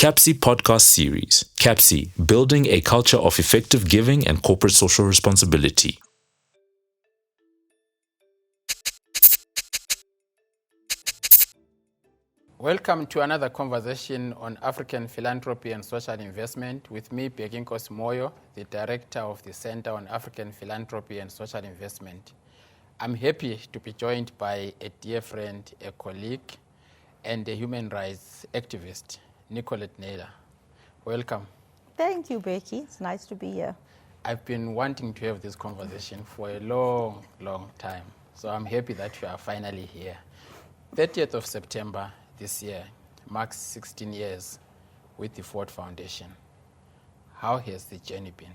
CAPSI podcast series. CAPSI, building a culture of effective giving and corporate social responsibility. Welcome to another conversation on African philanthropy and social investment with me, Beginkos Moyo, the director of the Center on African Philanthropy and Social Investment. I'm happy to be joined by a dear friend, a colleague, and a human rights activist, Nicolette Naylor. Welcome. Thank you, Becky. It's nice to be here. I've been wanting to have this conversation for a long, long time, so I'm happy that you are finally here. 30th of September this year marks 16 years with the Ford Foundation. How has the journey been?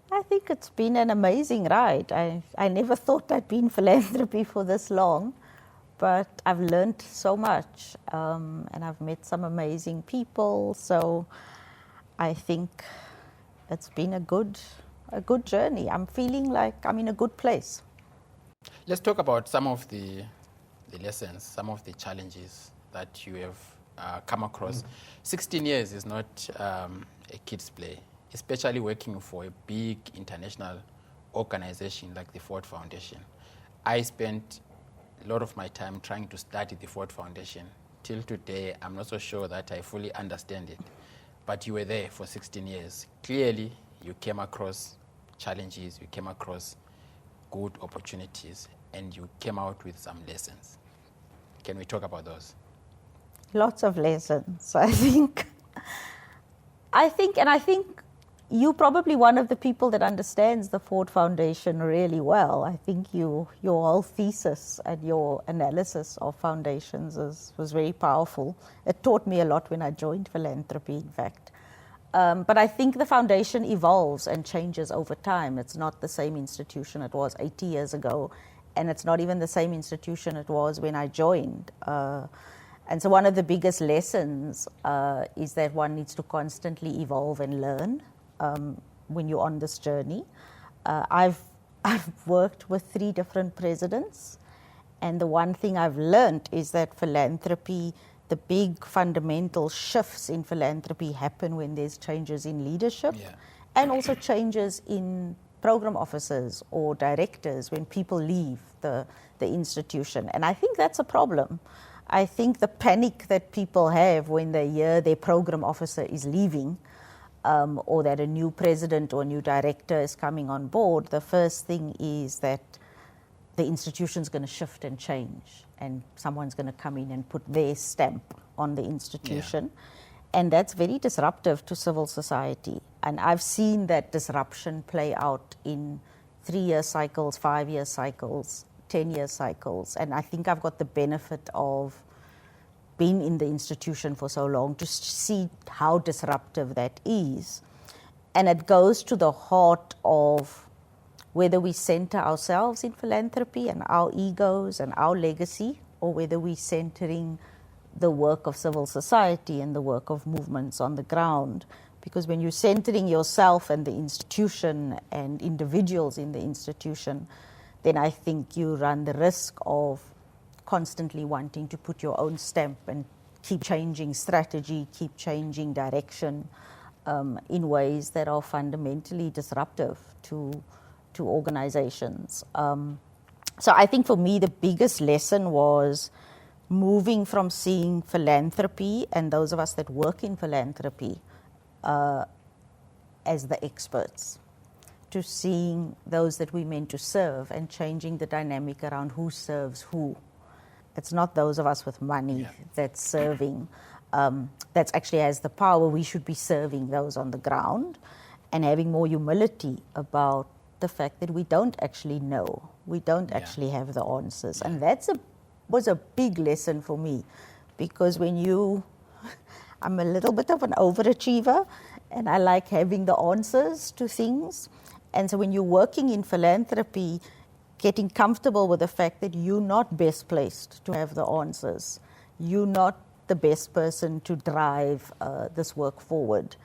I think it's been an amazing ride. I never thought I'd be in philanthropy for this long, but I've learned so much and I've met some amazing people. So I think it's been a good journey. I'm feeling like I'm in a good place. Let's talk about some of the lessons, some of the challenges that you have come across. 16 years is not a kid's play, especially working for a big international organization like the Ford Foundation. I spent a lot of my time trying to study the Ford Foundation. Till today, I'm not so sure that I fully understand it. But you were there for 16 years. Clearly, you came across challenges, you came across good opportunities, and you came out with some lessons. Can we talk about those? Lots of lessons, I think you're probably one of the people that understands the Ford Foundation really well. I think your whole thesis and your analysis of foundations was very powerful. It taught me a lot when I joined philanthropy, in fact. But I think the foundation evolves and changes over time. It's not the same institution it was 80 years ago, and it's not even the same institution it was when I joined. And so one of the biggest lessons is that one needs to constantly evolve and learn when you're on this journey. I've worked with 3 different presidents, and the one thing I've learned is that philanthropy, the big fundamental shifts in philanthropy happen when there's changes in leadership and also changes in program officers or directors when people leave the institution. And I think that's a problem. I think the panic that people have when they hear their program officer is leaving or that a new president or a new director is coming on board, the first thing is that the institution's going to shift and change, and someone's going to come in and put their stamp on the institution. And that's very disruptive to civil society. And I've seen that disruption play out in 3-year cycles, 5-year cycles, 10-year cycles. And I think I've got the benefit of being in the institution for so long to see how disruptive that is. And it goes to the heart of whether we center ourselves in philanthropy and our egos and our legacy, or whether we're centering the work of civil society and the work of movements on the ground. Because when you're centering yourself and the institution and individuals in the institution, then I think you run the risk of constantly wanting to put your own stamp and keep changing strategy, keep changing direction in ways that are fundamentally disruptive to organizations. So I think for me, the biggest lesson was moving from seeing philanthropy and those of us that work in philanthropy as the experts, to seeing those that we meant to serve and changing the dynamic around who serves who. It's not those of us with money that's serving, that's actually has the power. We should be serving those on the ground and having more humility about the fact that we don't actually know. We don't actually have the answers. And that's was a big lesson for me, because I'm a little bit of an overachiever and I like having the answers to things. And so when you're working in philanthropy, getting comfortable with the fact that you're not best placed to have the answers. You're not the best person to drive this work forward.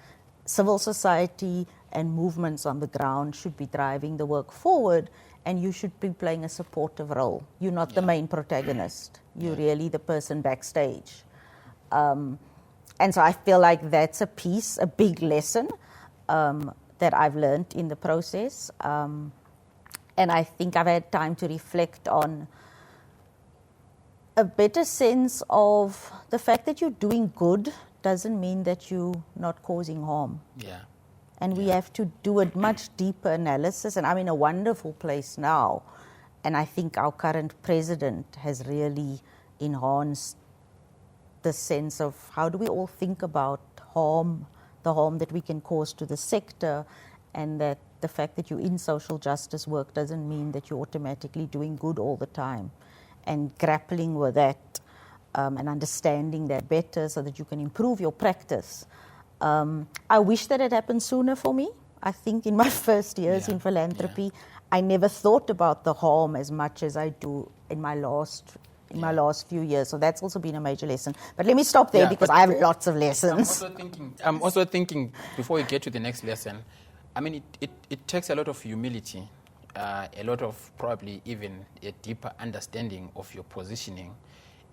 Civil society and movements on the ground should be driving the work forward, and you should be playing a supportive role. You're not the main protagonist. You're really the person backstage. And so I feel like that's a piece, a big lesson that I've learned in the process. And I think I've had time to reflect on a better sense of the fact that you're doing good doesn't mean that you're not causing harm. Yeah. And we have to do a much deeper analysis. And I'm in a wonderful place now. And I think our current president has really enhanced the sense of how do we all think about harm, the harm that we can cause to the sector, and that the fact that you're in social justice work doesn't mean that you're automatically doing good all the time. And grappling with that and understanding that better so that you can improve your practice. I wish that it happened sooner for me. I think in my first years in philanthropy, I never thought about the harm as much as I do in my last few years. So that's also been a major lesson. But let me stop there because I have lots of lessons. I'm also thinking, before we get to the next lesson, I mean, it takes a lot of humility, a lot of probably even a deeper understanding of your positioning,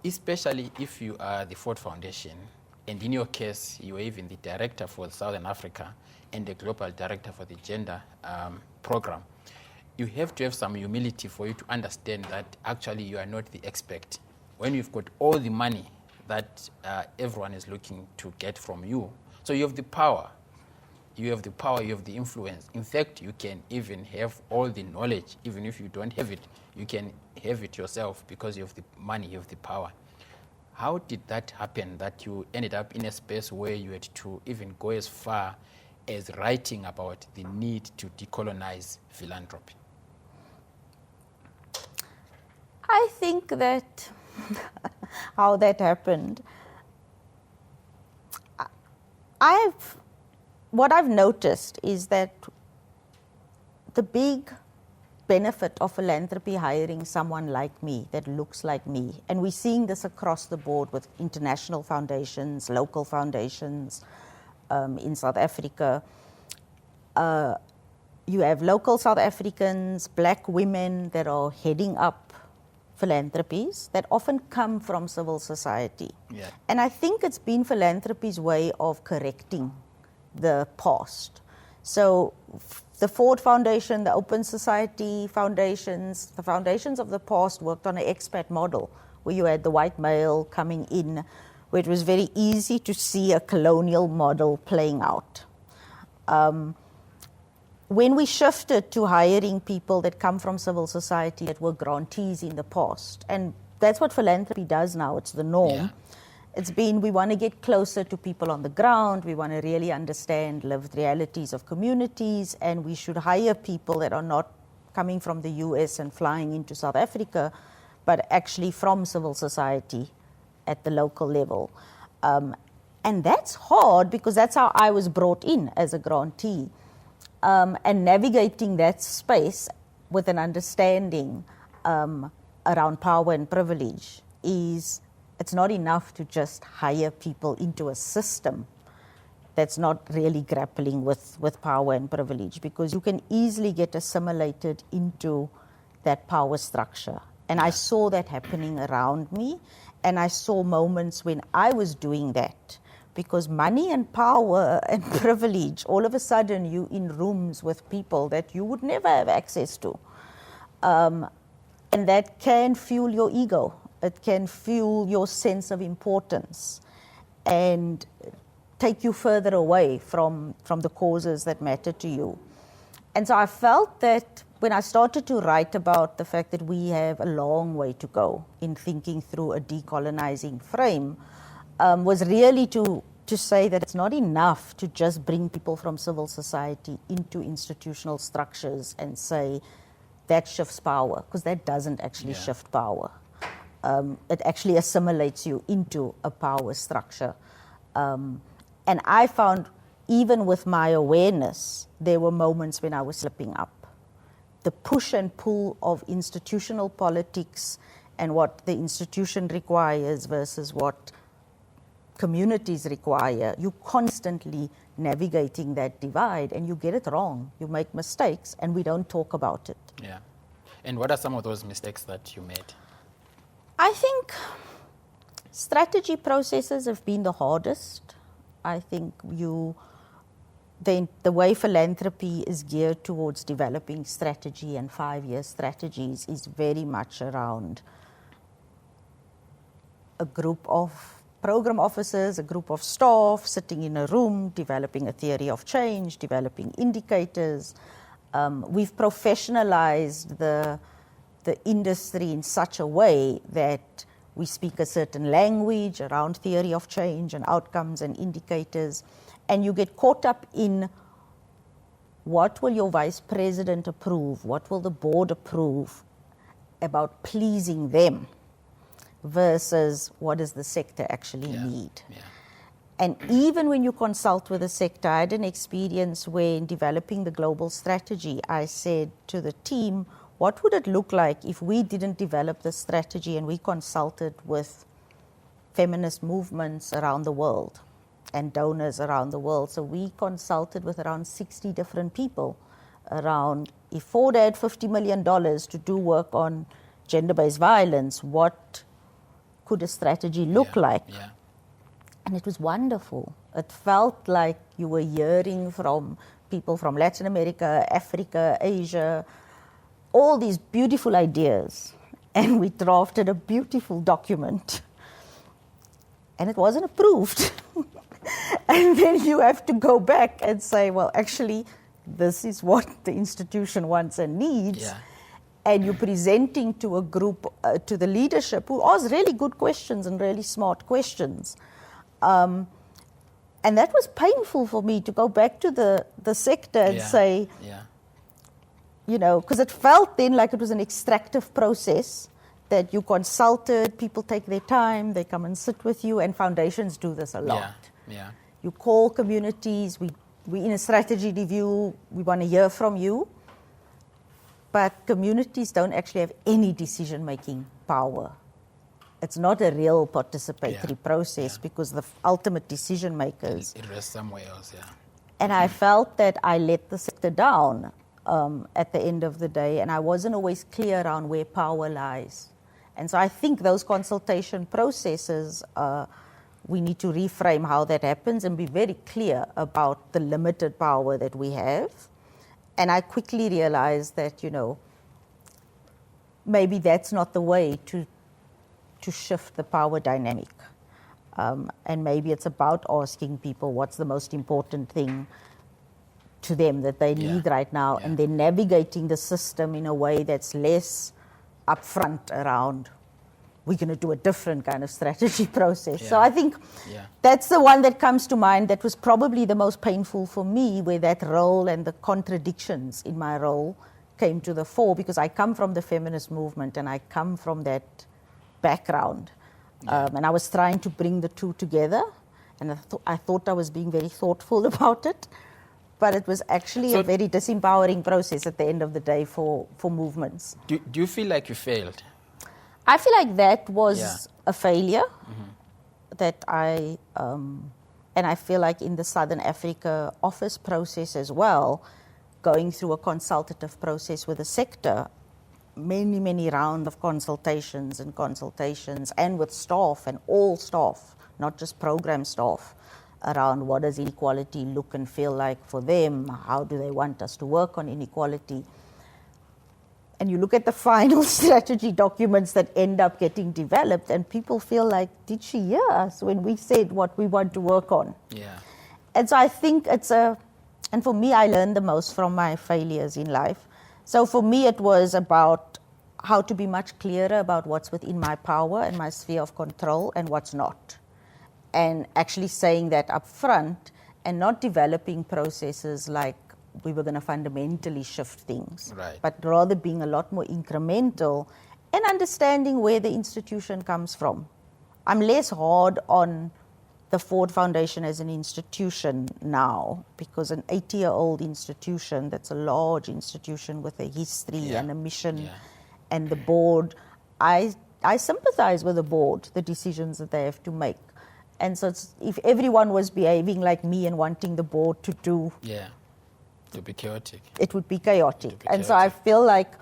especially if you are the Ford Foundation. And in your case, you are even the director for Southern Africa and the global director for the gender program. You have to have some humility for you to understand that actually you are not the expert. When you've got all the money that everyone is looking to get from you, so you have the power, you have the influence. In fact, you can even have all the knowledge. Even if you don't have it, you can have it yourself because you have the money, you have the power. How did that happen that you ended up in a space where you had to even go as far as writing about the need to decolonize philanthropy? I think that how that happened, what I've noticed is that the big benefit of philanthropy hiring someone like me that looks like me, and we're seeing this across the board with international foundations, local foundations in South Africa. You have local South Africans, black women that are heading up philanthropies that often come from civil society. Yeah. And I think it's been philanthropy's way of correcting the past. So the Ford Foundation, the Open Society foundations, the foundations of the past worked on an expat model where you had the white male coming in, where it was very easy to see a colonial model playing out. When we shifted to hiring people that come from civil society that were grantees in the past, and that's what philanthropy does now, it's the norm. Yeah. It's been, we want to get closer to people on the ground, we want to really understand lived realities of communities, and we should hire people that are not coming from the US and flying into South Africa, but actually from civil society at the local level. And that's hard because that's how I was brought in as a grantee. And navigating that space with an understanding around power and privilege it's not enough to just hire people into a system that's not really grappling with power and privilege, because you can easily get assimilated into that power structure. And I saw that happening around me, and I saw moments when I was doing that. Because money and power and privilege, all of a sudden you in rooms with people that you would never have access to. And that can fuel your ego. It can fuel your sense of importance and take you further away from the causes that matter to you. And so I felt that when I started to write about the fact that we have a long way to go in thinking through a decolonizing frame, was really to say that it's not enough to just bring people from civil society into institutional structures and say that shifts power, because that doesn't actually shift power. It actually assimilates you into a power structure. And I found, even with my awareness, there were moments when I was slipping up. The push and pull of institutional politics and what the institution requires versus what communities require, you constantly navigating that divide, and you get it wrong. You make mistakes, and we don't talk about it. Yeah. And what are some of those mistakes that you made? I think Strategy processes have been the hardest. I think the way philanthropy is geared towards developing strategy and 5-year strategies is very much around a group of program officers, a group of staff sitting in a room, developing a theory of change, developing indicators. We've professionalized the industry in such a way that we speak a certain language around theory of change and outcomes and indicators, and you get caught up in what will your vice president approve, what will the board approve about pleasing them versus what does the sector actually need. Yeah. And even when you consult with the sector, I had an experience where in developing the global strategy, I said to the team, what would it look like if we didn't develop the strategy and we consulted with feminist movements around the world and donors around the world? So we consulted with around 60 different people around, if Ford had $50 million to do work on gender-based violence, what could a strategy look like? Yeah. And it was wonderful. It felt like you were hearing from people from Latin America, Africa, Asia, all these beautiful ideas. And we drafted a beautiful document. And it wasn't approved. And then you have to go back and say, well, actually, this is what the institution wants and needs. Yeah. And you're presenting to a group, to the leadership, who ask really good questions and really smart questions. And that was painful for me to go back to the sector and say, you know, because it felt then like it was an extractive process that you consulted, people take their time, they come and sit with you, and foundations do this a lot. Yeah. You call communities, we in a strategy review, we want to hear from you, but communities don't actually have any decision-making power. It's not a real participatory process because the ultimate decision makers. It rests somewhere else, And I felt that I let the sector down at the end of the day, and I wasn't always clear on where power lies. And so I think those consultation processes, we need to reframe how that happens and be very clear about the limited power that we have. And I quickly realized that, you know, maybe that's not the way to shift the power dynamic. And maybe it's about asking people what's the most important thing to them that they need right now, and then navigating the system in a way that's less upfront around, we're going to do a different kind of strategy process. So I think that's the one that comes to mind that was probably the most painful for me, where that role and the contradictions in my role came to the fore, because I come from the feminist movement and I come from that background. And I was trying to bring the two together, and I thought I was being very thoughtful about it, but it was actually a very disempowering process at the end of the day for movements. Do you feel like you failed? I feel like that was a failure, that and I feel like in the Southern Africa office process as well, going through a consultative process with the sector, many rounds of consultations and with staff and all staff, not just program staff, around what does inequality look and feel like for them, how do they want us to work on inequality. And you look at the final strategy documents that end up getting developed, and people feel like, did she hear us when we said what we want to work on? And so I think and for me, I learned the most from my failures in life. So for me, it was about how to be much clearer about what's within my power and my sphere of control and what's not. And actually saying that up front, and not developing processes like we were going to fundamentally shift things, but rather being a lot more incremental and understanding where the institution comes from. I'm less hard on the Ford Foundation as an institution now, because an 80-year-old institution, that's a large institution with a history and a mission, and the board, I sympathize with the board, the decisions that they have to make. And so if everyone was behaving like me and wanting the board to do... it would be chaotic. It would be chaotic. So I feel like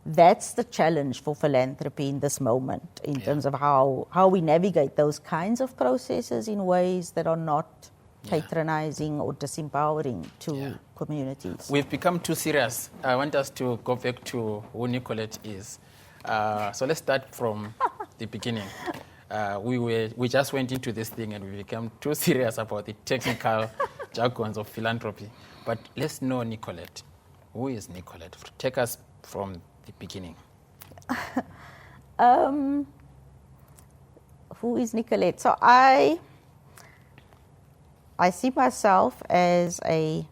that's the challenge for philanthropy in this moment, in terms of how we navigate those kinds of processes in ways that are not patronizing or disempowering to communities. We've become too serious. I want us to go back to who Nicolette is. So let's start from the beginning. We just went into this thing and we became too serious about the technical jargons of philanthropy. But let's know Nicolette. Who is Nicolette? Take us from the beginning. Who is Nicolette? So I see myself as a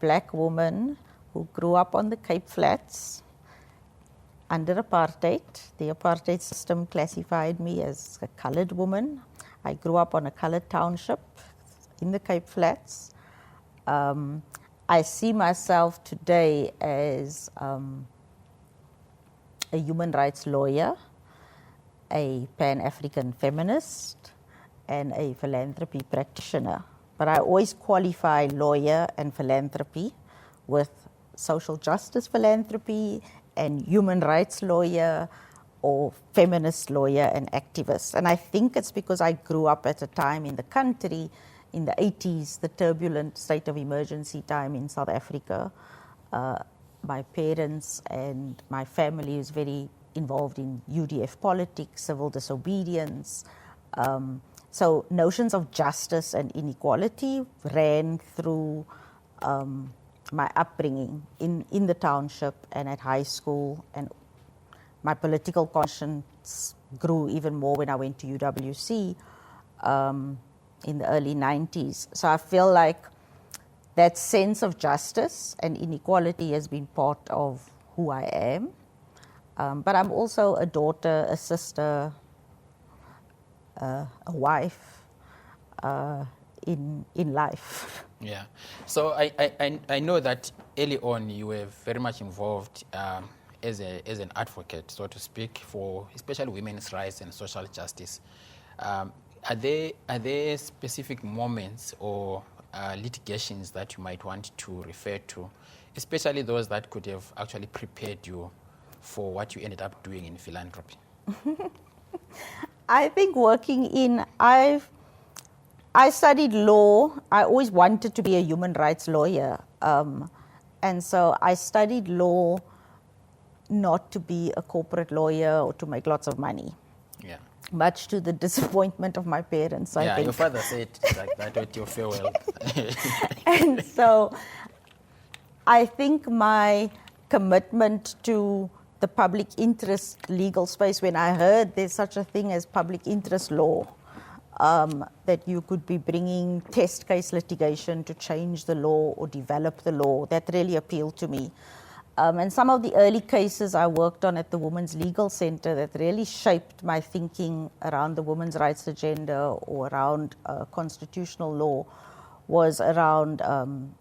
black woman who grew up on the Cape Flats under apartheid. The apartheid system classified me as a colored woman. I grew up on a colored township in the Cape Flats. I see myself today as a human rights lawyer, a Pan-African feminist, and a philanthropy practitioner. But I always qualify lawyer and philanthropy with social justice philanthropy and human rights lawyer or feminist lawyer and activist. And I think it's because I grew up at a time in the country, in the 80s, the turbulent state of emergency time in South Africa. My parents and my family was very involved in UDF politics, civil disobedience. So notions of justice and inequality ran through my upbringing in the township and at high school. And my political conscience grew even more when I went to UWC in the early 90s. So I feel like that sense of justice and inequality has been part of who I am. But I'm also a daughter, a sister, a wife in life. Yeah. So I know that early on you were very much involved as an advocate, so to speak, for especially women's rights and social justice. Are there specific moments or litigations that you might want to refer to, especially those that could have actually prepared you for what you ended up doing in philanthropy? I think I studied law. I always wanted to be a human rights lawyer. And so I studied law not to be a corporate lawyer or to make lots of money. Yeah. Much to the disappointment of my parents, I think. Your father said like that at your farewell. And so I think my commitment to the public interest legal space, when I heard there's such a thing as public interest law, that you could be bringing test case litigation to change the law or develop the law, that really appealed to me. And some of the early cases I worked on at the Women's Legal Center that really shaped my thinking around the women's rights agenda or around constitutional law was around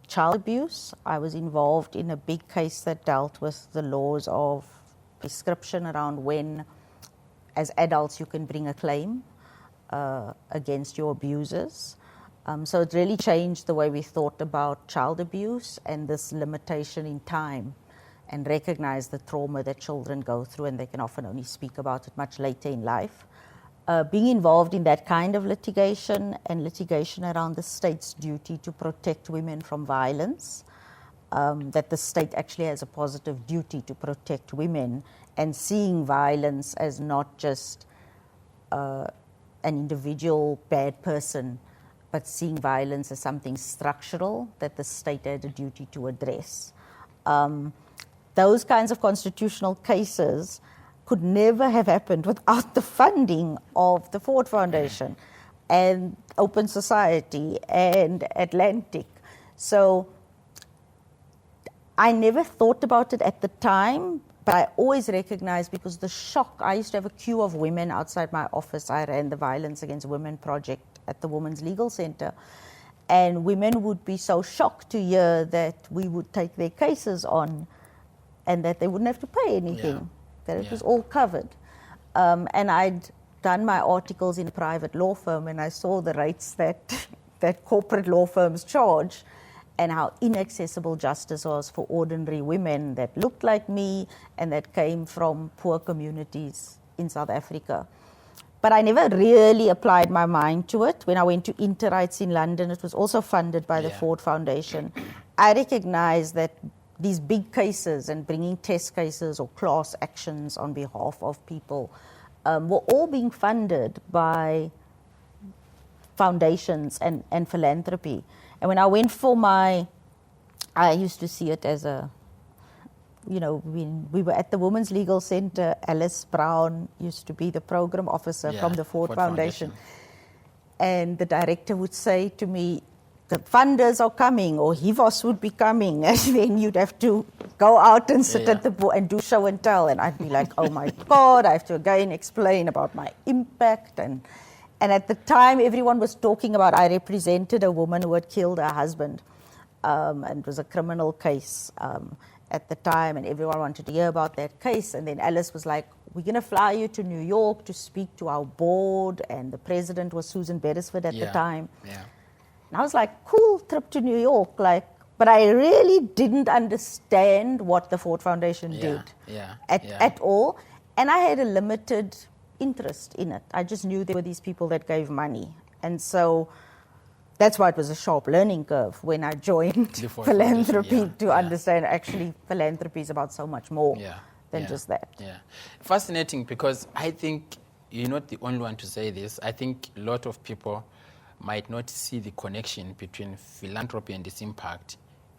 child abuse. I was involved in a big case that dealt with the laws of prescription around when, as adults, you can bring a claim against your abusers. So it really changed the way we thought about child abuse and this limitation in time, and recognize the trauma that children go through, and they can often only speak about it much later in life. Being involved in that kind of litigation and litigation around the state's duty to protect women from violence, that the state actually has a positive duty to protect women, and seeing violence as not just an individual bad person, but seeing violence as something structural that the state had a duty to address. Those kinds of constitutional cases could never have happened without the funding of the Ford Foundation and Open Society and Atlantic. So I never thought about it at the time, but I always recognized, because the shock, I used to have a queue of women outside my office. I ran the Violence Against Women project at the Women's Legal Center. And women would be so shocked to hear that we would take their cases on and that they wouldn't have to pay anything, that it was all covered. And I'd done my articles in a private law firm, and I saw the rates that corporate law firms charge. and how inaccessible justice was for ordinary women that looked like me and that came from poor communities in South Africa. But I never really applied my mind to it. When I went to Interrights in London, it was also funded by the Ford Foundation. I recognized that these big cases and bringing test cases or class actions on behalf of people were all being funded by foundations and philanthropy. And when I went for I used to see it as we were at the Women's Legal Center. Alice Brown used to be the program officer from the Ford Foundation. And the director would say to me, the funders are coming, or Hivos would be coming, and then you'd have to go out and sit at the board and do show and tell. And I'd be like, oh my God, I have to again explain about my impact. And at the time, everyone was talking about, I represented a woman who had killed her husband. And it was a criminal case at the time, and everyone wanted to hear about that case. And then Alice was like, we're going to fly you to New York to speak to our board. And the president was Susan Beresford at the time. And I was like, cool trip to New York. But I really didn't understand what the Ford Foundation did at all. And I had a limited interest in it. I just knew there were these people that gave money. And so that's why it was a sharp learning curve when I joined philanthropy to understand actually philanthropy is about so much more than just that. Fascinating, because I think you're not the only one to say this. I think a lot of people might not see the connection between philanthropy and its impact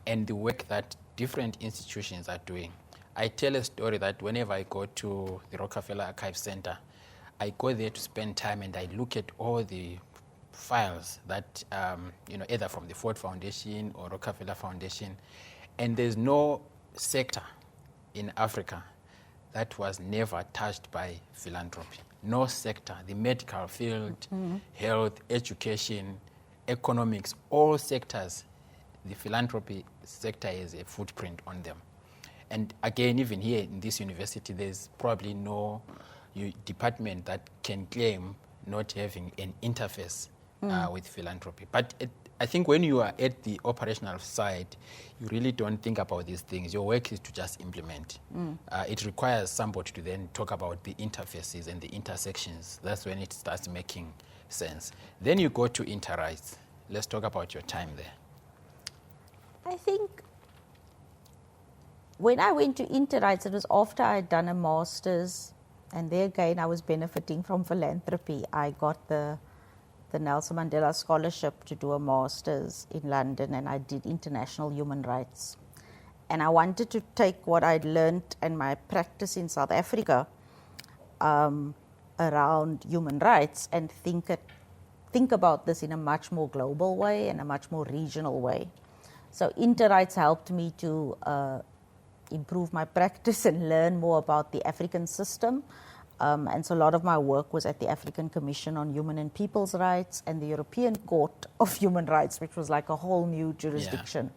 and the work that different institutions are doing. I tell a story that whenever I go to the Rockefeller Archive Center, I go there to spend time and I look at all the files that, either from the Ford Foundation or Rockefeller Foundation, and there's no sector in Africa that was never touched by philanthropy. No sector, the medical field, health, education, economics, all sectors, the philanthropy sector has a footprint on them. And again, even here in this university, there's probably no department that can claim not having an interface with philanthropy. But I think when you are at the operational side, you really don't think about these things. Your work is to just implement. It requires somebody to then talk about the interfaces and the intersections. That's when it starts making sense. Then you go to Interrights. Let's talk about your time there. I think when I went to Interrights, it was after I'd done a master's, and there again I was benefiting from philanthropy. I got the Nelson Mandela Scholarship to do a master's in London, and I did international human rights. And I wanted to take what I'd learned and my practice in South Africa around human rights and think about this in a much more global way and a much more regional way. So Interrights helped me to improve my practice and learn more about the African system. And so a lot of my work was at the African Commission on Human and People's Rights and the European Court of Human Rights, which was like a whole new jurisdiction.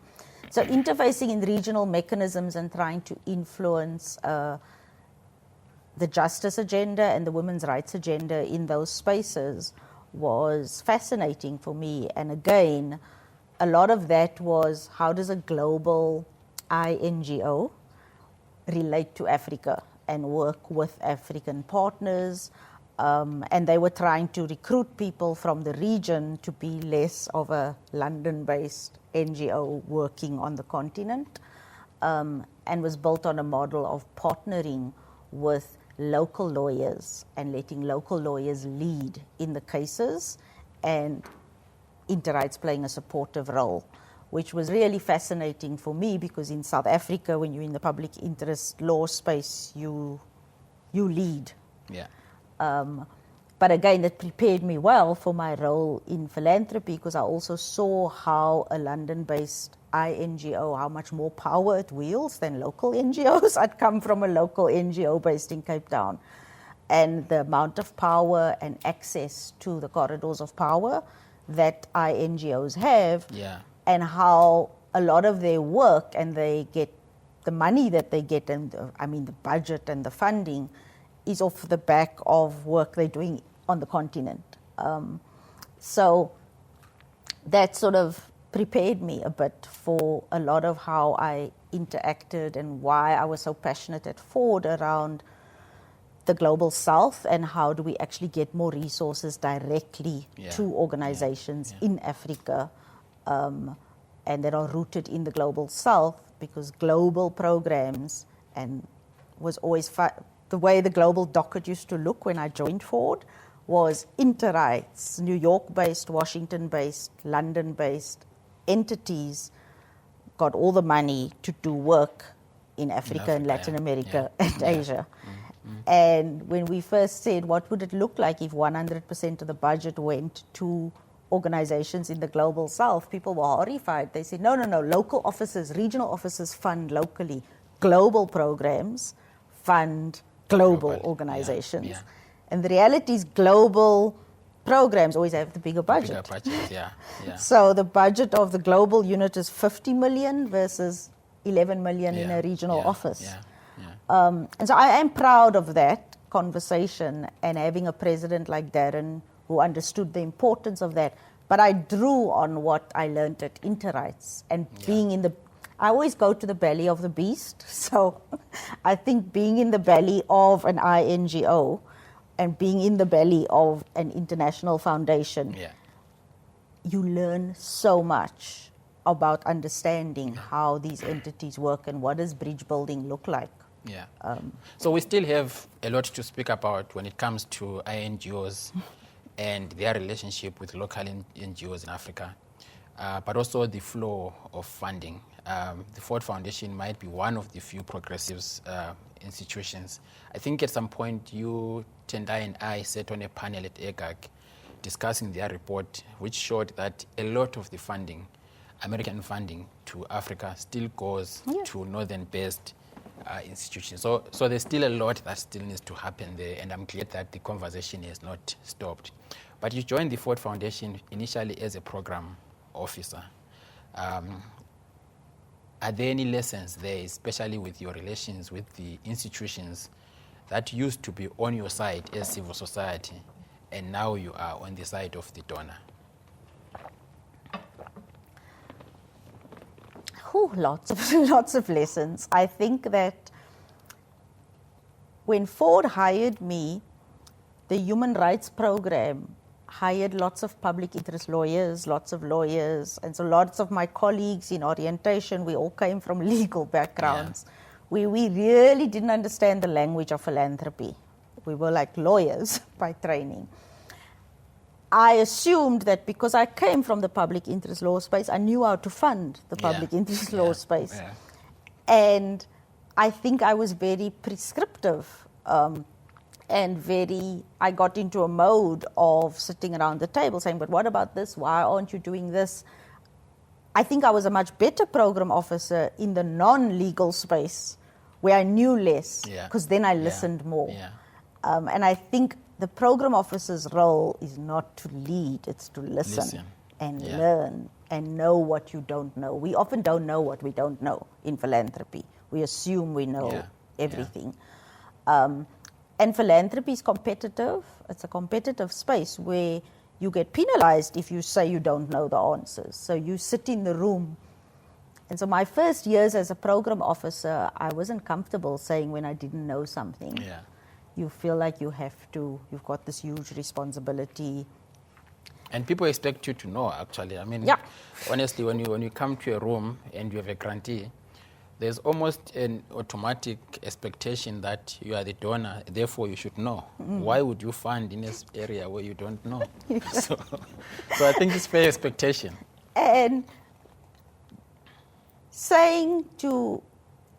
So interfacing in regional mechanisms and trying to influence the justice agenda and the women's rights agenda in those spaces was fascinating for me. And again, a lot of that was, how does a global INGO relate to Africa and work with African partners? And they were trying to recruit people from the region to be less of a London-based NGO working on the continent, and was built on a model of partnering with local lawyers and letting local lawyers lead in the cases, and Interrights playing a supportive role, which was really fascinating for me, because in South Africa, when you're in the public interest law space, you lead. But again, it prepared me well for my role in philanthropy, because I also saw how a London-based INGO, how much more power it wields than local NGOs. I'd come from a local NGO based in Cape Town. And the amount of power and access to the corridors of power that INGOs have, and how a lot of their work, and they get the money that they get, and the budget and the funding is off the back of work they're doing on the continent. So that sort of prepared me a bit for a lot of how I interacted and why I was so passionate at Ford around the global south and how do we actually get more resources directly to organizations in Africa and that are rooted in the global south, because global programs and was always the way the global docket used to look when I joined Ford was inter-rights, New York-based, Washington-based, London-based entities got all the money to do work in Africa and Latin America and Asia. And when we first said, what would it look like if 100% of the budget went to organizations in the global south, people were horrified. They said, no, local offices, regional offices fund locally. Global programs fund global organizations. And the reality is global programs always have the bigger budget. So the budget of the global unit is 50 million versus 11 million in a regional office. And so I am proud of that conversation and having a president like Darren who understood the importance of that. But I drew on what I learned at Interrights and being in the... I always go to the belly of the beast. So I think being in the belly of an INGO and being in the belly of an international foundation, you learn so much about understanding how these entities work and what does bridge building look like. So we still have a lot to speak about when it comes to INGOs and their relationship with local NGOs in Africa, but also the flow of funding. The Ford Foundation might be one of the few progressive institutions. I think at some point you, Tendai and I sat on a panel at EGAG discussing their report, which showed that a lot of the funding, American funding to Africa, still goes to northern-based institutions. So there's still a lot that still needs to happen there, and I'm glad that the conversation has not stopped. But you joined the Ford Foundation initially as a program officer. Are there any lessons there, especially with your relations with the institutions that used to be on your side as civil society, and now you are on the side of the donor? Lots of lessons. I think that when Ford hired me, the Human Rights Program hired lots of public interest lawyers, and so lots of my colleagues in orientation, we all came from legal backgrounds. We really didn't understand the language of philanthropy. We were like lawyers by training. I assumed that because I came from the public interest law space, I knew how to fund the public interest law space. And I think I was very prescriptive and I got into a mode of sitting around the table saying, but what about this? Why aren't you doing this? I think I was a much better program officer in the non-legal space where I knew less, because then I listened more. And I think the program officer's role is not to lead, it's to listen and learn and know what you don't know. We often don't know what we don't know in philanthropy. We assume we know everything. And philanthropy is competitive. It's a competitive space where you get penalized if you say you don't know the answers. So you sit in the room. And so my first years as a program officer, I wasn't comfortable saying when I didn't know something. You feel like you've got this huge responsibility. And people expect you to know, actually. I mean, honestly, when you come to a room and you have a grantee, there's almost an automatic expectation that you are the donor, therefore you should know. Why would you fund in this area where you don't know? So I think it's fair expectation. And saying to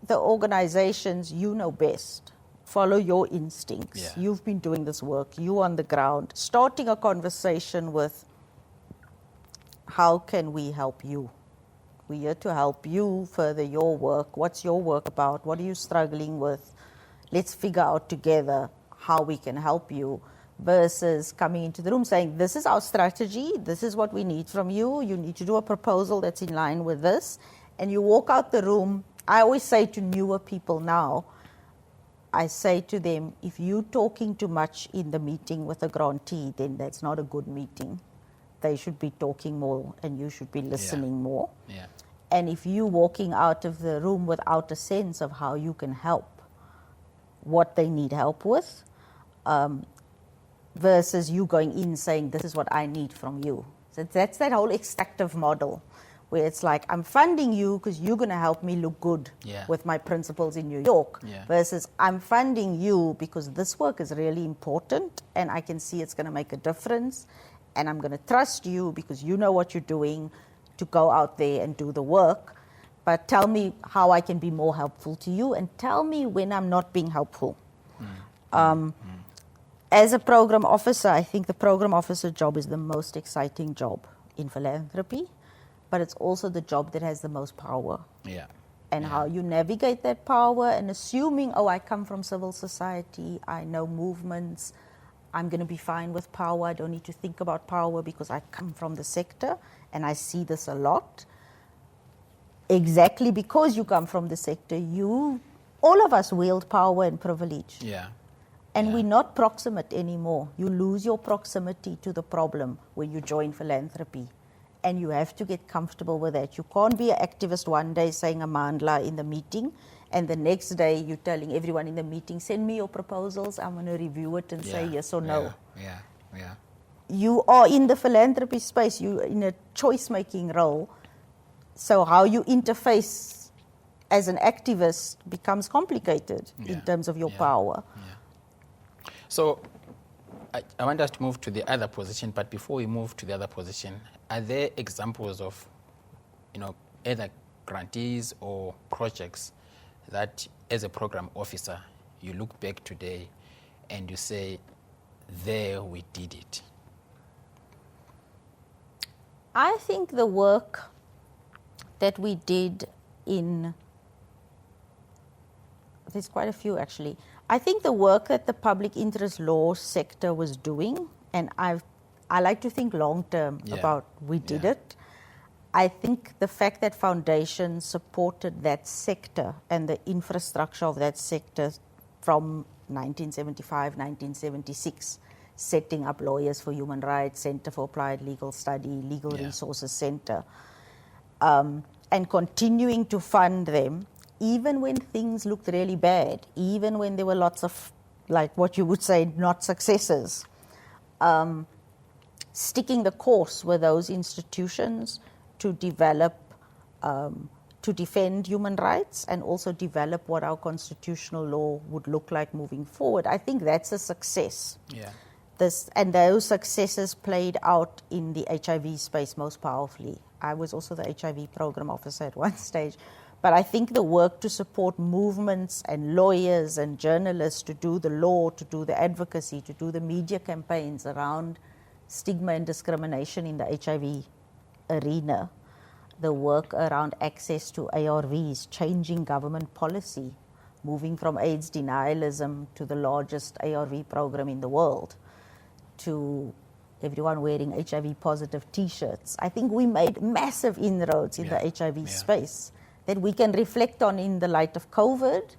the organizations, you know best. Follow your instincts. You've been doing this work. You on the ground. Starting a conversation with, how can we help you? We're here to help you further your work. What's your work about? What are you struggling with? Let's figure out together how we can help you, versus coming into the room saying, this is our strategy. This is what we need from you. You need to do a proposal that's in line with this. And you walk out the room. I always say to newer people now, I say to them, if you're talking too much in the meeting with a grantee, then that's not a good meeting. they should be talking more and you should be listening more. Yeah. And if you're walking out of the room without a sense of how you can help, what they need help with, versus you going in saying, this is what I need from you. So that's that whole extractive model where it's like, I'm funding you because you're going to help me look good with my principles in New York, versus I'm funding you because this work is really important and I can see it's going to make a difference, and I'm going to trust you because you know what you're doing to go out there and do the work. But tell me how I can be more helpful to you, and tell me when I'm not being helpful. As a program officer, I think the program officer job is the most exciting job in philanthropy, but it's also the job that has the most power. And how you navigate that power, and assuming, oh, I come from civil society, I know movements, I'm going to be fine with power, I don't need to think about power because I come from the sector, and I see this a lot. Exactly because you come from the sector, all of us wield power and privilege. And we're not proximate anymore. You lose your proximity to the problem when you join philanthropy. And you have to get comfortable with that. You can't be an activist one day saying a mandla in the meeting, and the next day you're telling everyone in the meeting, send me your proposals, I'm going to review it and say yes or no. You are in the philanthropy space, you're in a choice-making role. So how you interface as an activist becomes complicated in terms of your power. So I want us to move to the other position, but before we move to the other position, are there examples of, either grantees or projects that as a program officer, you look back today and you say, there we did it? I think the work that we did there's quite a few actually. I think the work that the public interest law sector was doing, and I like to think long term about we did it. I think the fact that foundations supported that sector and the infrastructure of that sector from 1975, 1976, setting up Lawyers for Human Rights, Center for Applied Legal Study, Legal Resources Center, and continuing to fund them, even when things looked really bad, even when there were lots of, like what you would say, not successes, sticking the course with those institutions to develop, to defend human rights and also develop what our constitutional law would look like moving forward. I think that's a success. And those successes played out in the HIV space most powerfully. I was also the HIV program officer at one stage. But I think the work to support movements and lawyers and journalists to do the law, to do the advocacy, to do the media campaigns around stigma and discrimination in the HIV arena, the work around access to ARVs, changing government policy, moving from AIDS denialism to the largest ARV program in the world, to everyone wearing HIV positive T-shirts. I think we made massive inroads in the HIV space that we can reflect on in the light of COVID,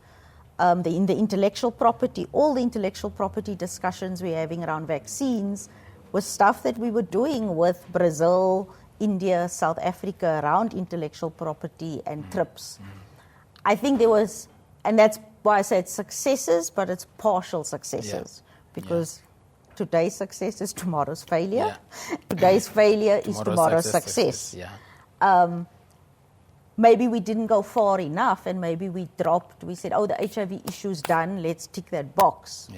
in the intellectual property, all the intellectual property discussions we're having around vaccines was stuff that we were doing with Brazil, India, South Africa around intellectual property and TRIPS. I think there was, and that's why I said successes, but it's partial successes, because today's success is tomorrow's failure. Today's failure is tomorrow's success. Maybe we didn't go far enough, and maybe we said, oh, the HIV issue's done, let's tick that box.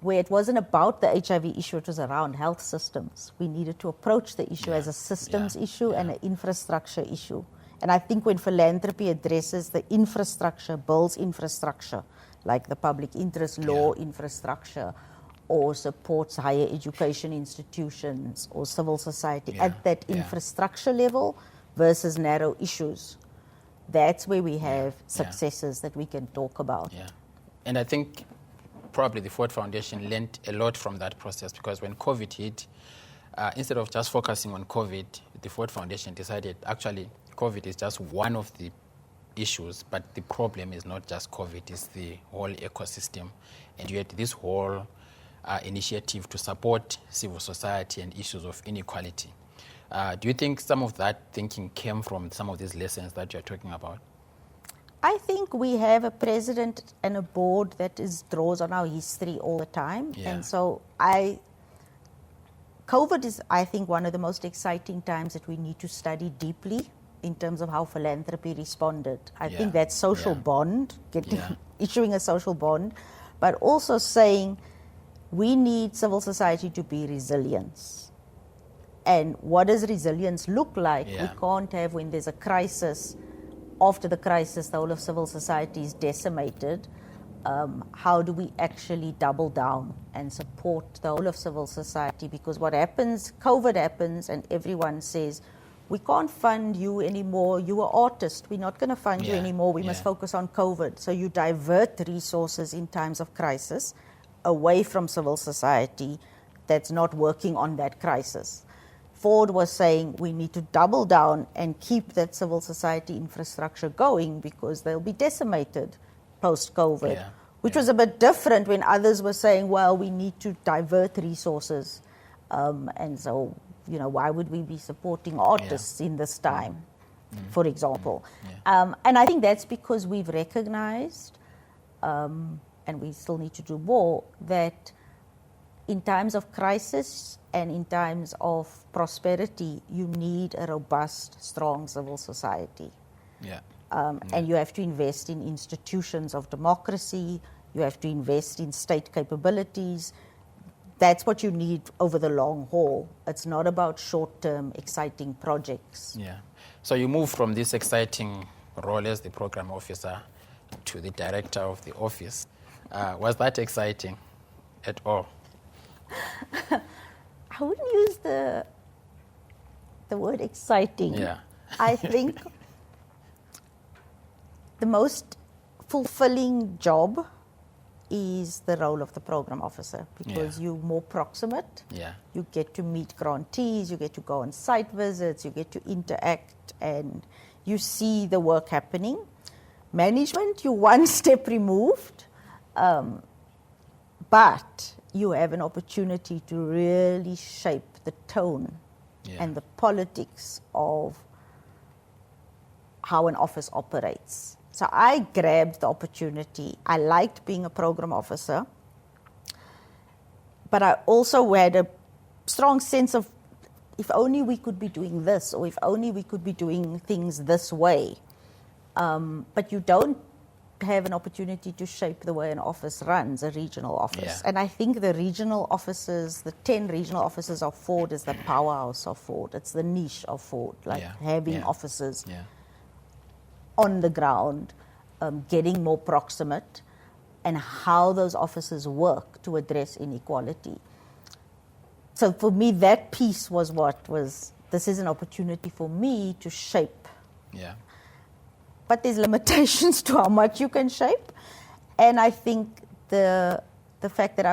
Where it wasn't about the HIV issue, it was around health systems. We needed to approach the issue as a systems issue and an infrastructure issue. And I think when philanthropy addresses the infrastructure, builds infrastructure, like the public interest law infrastructure, or supports higher education institutions or civil society at that infrastructure level versus narrow issues, that's where we have successes that we can talk about. And I think probably the Ford Foundation learned a lot from that process, because when COVID hit, instead of just focusing on COVID, the Ford Foundation decided actually COVID is just one of the issues, but the problem is not just COVID, it's the whole ecosystem. And you had this whole initiative to support civil society and issues of inequality. Do you think some of that thinking came from some of these lessons that you're talking about? I think we have a president and a board that draws on our history all the time. Yeah. And so COVID is, I think, one of the most exciting times that we need to study deeply in terms of how philanthropy responded. I think that social bond, issuing a social bond, but also saying we need civil society to be resilient. And what does resilience look like? We can't have, when there's a crisis, after the crisis, the whole of civil society is decimated. How do we actually double down and support the whole of civil society? Because what happens, COVID happens, and everyone says, we can't fund you anymore. You are artist. We're not going to fund you anymore. We must focus on COVID. So you divert resources in times of crisis away from civil society that's not working on that crisis. Ford was saying we need to double down and keep that civil society infrastructure going because they'll be decimated post-COVID, which was a bit different when others were saying, well, we need to divert resources. And so, why would we be supporting artists in this time, for example? And I think that's because we've recognized, and we still need to do more, that in times of crisis and in times of prosperity, you need a robust, strong civil society. And you have to invest in institutions of democracy. You have to invest in state capabilities. That's what you need over the long haul. It's not about short-term, exciting projects. So you move from this exciting role as the program officer to the director of the office. Was that exciting at all? I wouldn't use the word exciting. I think the most fulfilling job is the role of the program officer because you're more proximate. You get to meet grantees, you get to go on site visits, you get to interact, and you see the work happening. Management, you're one step removed, but you have an opportunity to really shape the tone and the politics of how an office operates. So I grabbed the opportunity. I liked being a program officer, but I also had a strong sense of if only we could be doing this, or if only we could be doing things this way. But you don't have an opportunity to shape the way an office runs, a regional office. And I think the regional offices, the 10 regional offices of Ford is the powerhouse of Ford. It's the niche of Ford, like having offices on the ground, getting more proximate, and how those offices work to address inequality. So for me, that piece was this is an opportunity for me to shape. But there's limitations to how much you can shape. And I think the fact that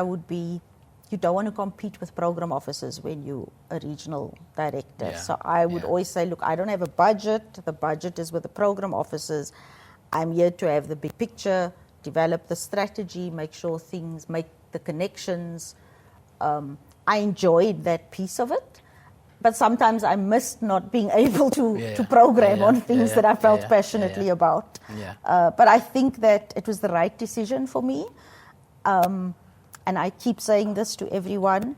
you don't want to compete with program officers when you're a regional director. So I would always say, look, I don't have a budget. The budget is with the program officers. I'm here to have the big picture, develop the strategy, make sure things, make the connections. I enjoyed that piece of it. But sometimes I missed not being able to program on things that I felt passionately about. But I think that it was the right decision for me. And I keep saying this to everyone.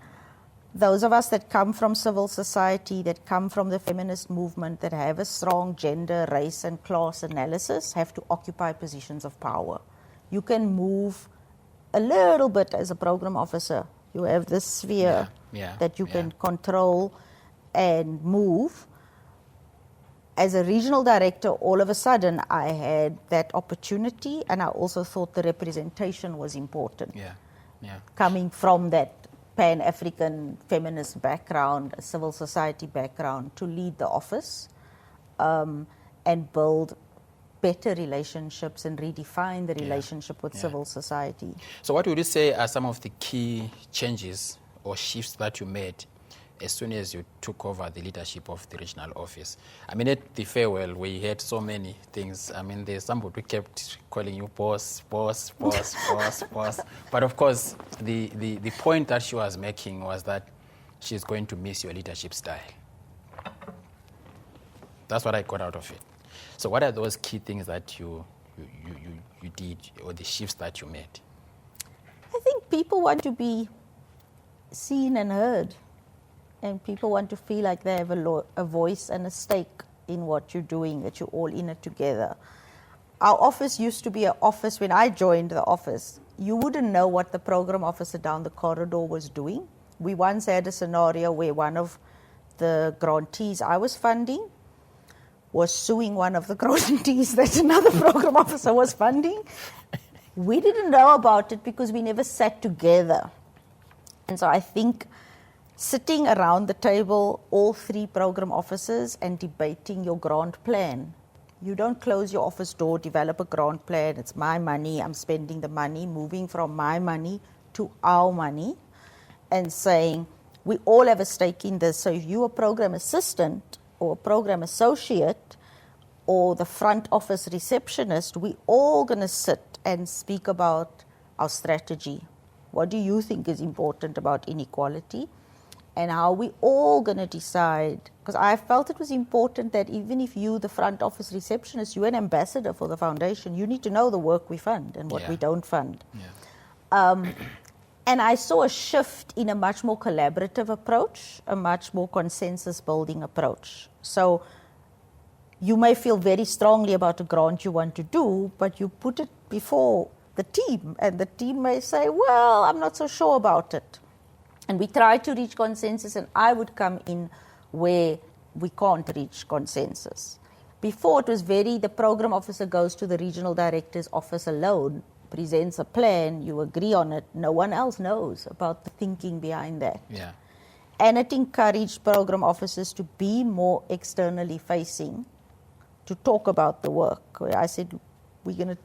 Those of us that come from civil society, that come from the feminist movement, that have a strong gender, race, and class analysis, have to occupy positions of power. You can move a little bit as a program officer. You have this sphere that you can control and move. As a regional director, all of a sudden, I had that opportunity, and I also thought the representation was important. Coming from that Pan-African feminist background, a civil society background, to lead the office and build better relationships and redefine the relationship with civil society. So what would you say are some of the key changes or shifts that you made as soon as you took over the leadership of the regional office? I mean, at the farewell, we had so many things. I mean, there's somebody who kept calling you boss, boss, boss, boss, boss. But of course, the point that she was making was that she's going to miss your leadership style. That's what I got out of it. So what are those key things that you did, or the shifts that you made? I think people want to be seen and heard, and people want to feel like they have a voice and a stake in what you're doing, that you're all in it together. Our office used to be an office. When I joined the office, you wouldn't know what the program officer down the corridor was doing. We once had a scenario where one of the grantees I was funding was suing one of the grantees that another program officer was funding. We didn't know about it because we never sat together. And so I think sitting around the table, all three program officers, and debating your grant plan. You don't close your office door, develop a grant plan. It's my money, I'm spending the money, moving from my money to our money, and saying, we all have a stake in this. So if you're a program assistant or a program associate or the front office receptionist, we all going to sit and speak about our strategy. What do you think is important about inequality? And how we all going to decide? Because I felt it was important that even if you, the front office receptionist, you're an ambassador for the foundation, you need to know the work we fund and what we don't fund. Yeah. And I saw a shift in a much more collaborative approach, a much more consensus-building approach. So you may feel very strongly about a grant you want to do, but you put it before the team, and the team may say, well, I'm not so sure about it. And we try to reach consensus, and I would come in where we can't reach consensus. Before, it was the program officer goes to the regional director's office alone, presents a plan, you agree on it, no one else knows about the thinking behind that. Yeah. And it encouraged program officers to be more externally facing, to talk about the work. Where I said, we're going to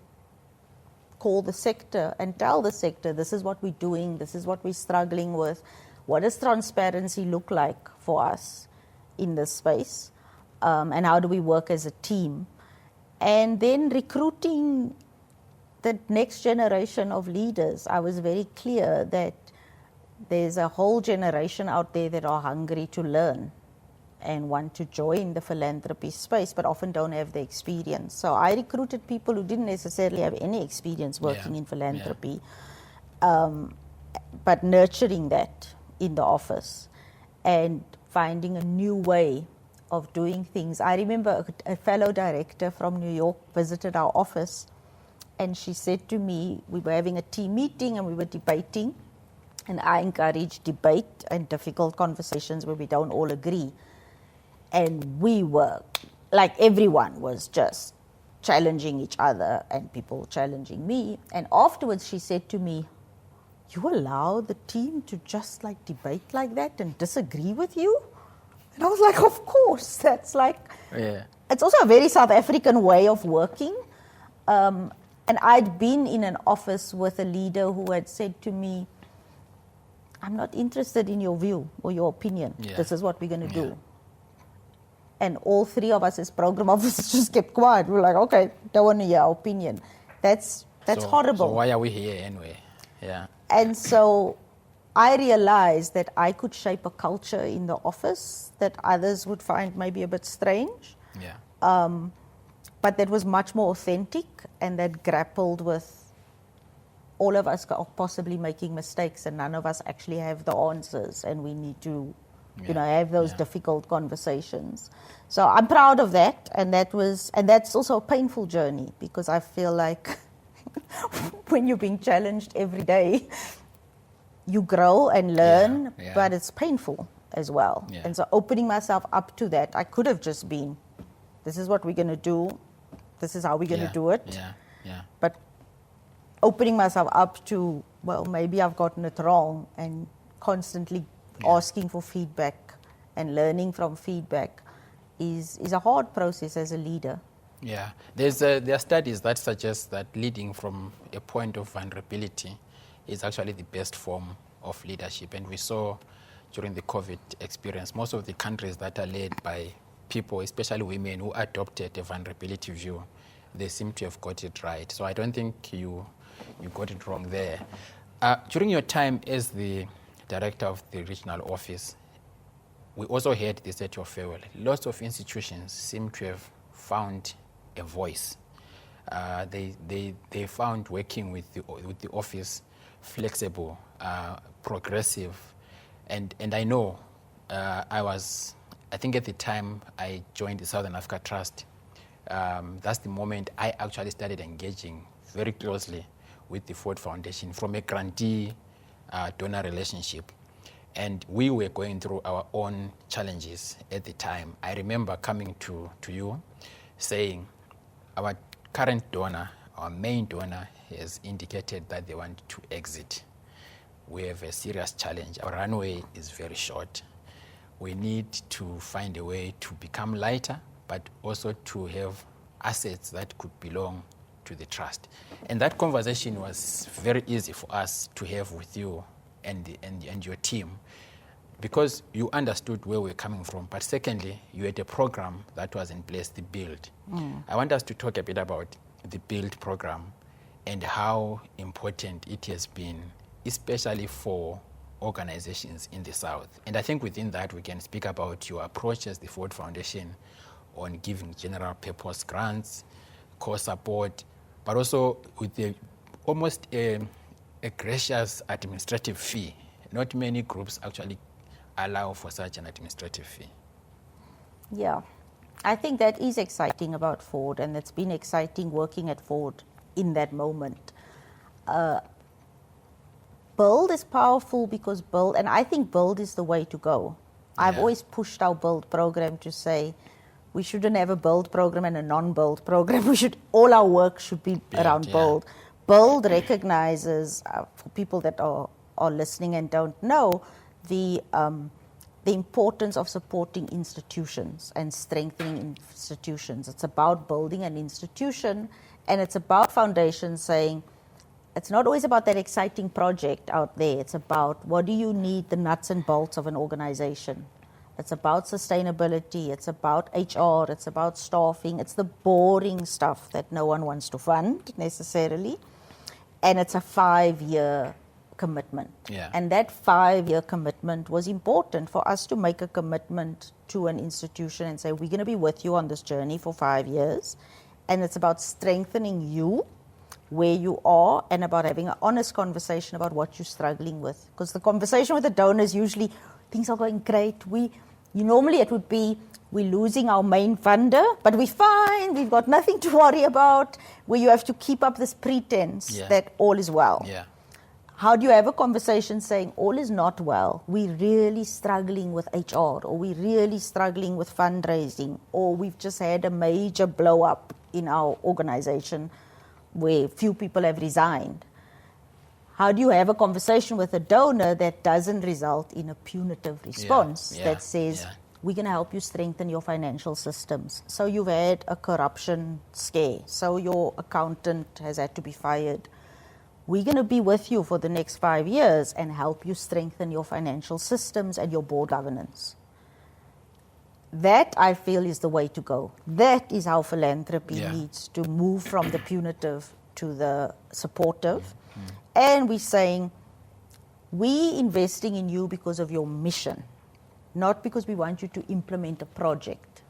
call the sector and tell the sector, this is what we're doing, this is what we're struggling with, what does transparency look like for us in this space, and how do we work as a team. And then recruiting the next generation of leaders. I was very clear that there's a whole generation out there that are hungry to learn and want to join the philanthropy space, but often don't have the experience. So I recruited people who didn't necessarily have any experience working in philanthropy, but nurturing that in the office and finding a new way of doing things. I remember a fellow director from New York visited our office, and she said to me, we were having a team meeting and we were debating, and I encourage debate and difficult conversations where we don't all agree. And we were, like everyone was just challenging each other and people challenging me. And afterwards she said to me, you allow the team to just like debate like that and disagree with you? And I was like, of course, that's like, it's also a very South African way of working. And I'd been in an office with a leader who had said to me, I'm not interested in your view or your opinion. This is what we're going to do. And all three of us as program officers just kept quiet. We were like, okay, don't want to hear our opinion. That's horrible. So why are we here anyway? Yeah. And so I realized that I could shape a culture in the office that others would find maybe a bit strange. Yeah. But that was much more authentic and that grappled with all of us possibly making mistakes and none of us actually have the answers and we need to have those difficult conversations. So I'm proud of that, and that's also a painful journey because I feel like when you're being challenged every day, you grow and learn, but it's painful as well. Yeah. And so opening myself up to that, I could have just been, this is what we're going to do, this is how we're going to do it. Yeah. Yeah. But opening myself up to, well, maybe I've gotten it wrong, and constantly asking for feedback and learning from feedback is a hard process as a leader. Yeah, there are studies that suggest that leading from a point of vulnerability is actually the best form of leadership. And we saw during the COVID experience, most of the countries that are led by people, especially women, who adopted a vulnerability view, they seem to have got it right. So I don't think you got it wrong there. During your time as the director of the regional office, we also heard this at your farewell. Lots of institutions seem to have found a voice. They found working with the office flexible, progressive, and I know I think at the time I joined the Southern Africa Trust, that's the moment I actually started engaging very closely with the Ford Foundation from a grantee donor relationship. And we were going through our own challenges at the time. I remember coming to you saying, our current donor, our main donor, has indicated that they want to exit. We have a serious challenge. Our runway is very short. We need to find a way to become lighter, but also to have assets that could belong to the trust. And that conversation was very easy for us to have with you and your team, because you understood where we're coming from. But secondly, you had a program that was in place, the BUILD. I want us to talk a bit about the BUILD program and how important it has been, especially for organizations in the South. And I think within that, we can speak about your approach as the Ford Foundation on giving general purpose grants, core support, but also with almost a gracious administrative fee. Not many groups actually allow for such an administrative fee. Yeah, I think that is exciting about Ford, and it's been exciting working at Ford in that moment. Build is powerful because and I think build is the way to go. I've always pushed our build program to say we shouldn't have a build program and a non-build program. All our work should be around build. Build recognizes, for people that are listening and don't know, the importance of supporting institutions and strengthening institutions. It's about building an institution, and it's about foundations saying, it's not always about that exciting project out there. It's about what do you need, the nuts and bolts of an organization. It's about sustainability. It's about HR. It's about staffing. It's the boring stuff that no one wants to fund necessarily. And it's a 5-year commitment. Yeah. And that 5-year commitment was important for us to make a commitment to an institution and say, we're going to be with you on this journey for 5 years. And it's about strengthening you where you are and about having an honest conversation about what you're struggling with. Because the conversation with the donors usually, things are going great. Normally it would be, we're losing our main funder, but we're fine. We've got nothing to worry about. Where you have to keep up this pretense that all is well. Yeah. How do you have a conversation saying all is not well? We're really struggling with HR, or we're really struggling with fundraising, or we've just had a major blow up in our organization where few people have resigned. How do you have a conversation with a donor that doesn't result in a punitive response that says, we're going to help you strengthen your financial systems? So you've had a corruption scare. So your accountant has had to be fired. We're going to be with you for the next 5 years and help you strengthen your financial systems and your board governance. That, I feel, is the way to go. That is how philanthropy needs to move from the punitive to the supportive. And we're saying, we're investing in you because of your mission, not because we want you to implement a project.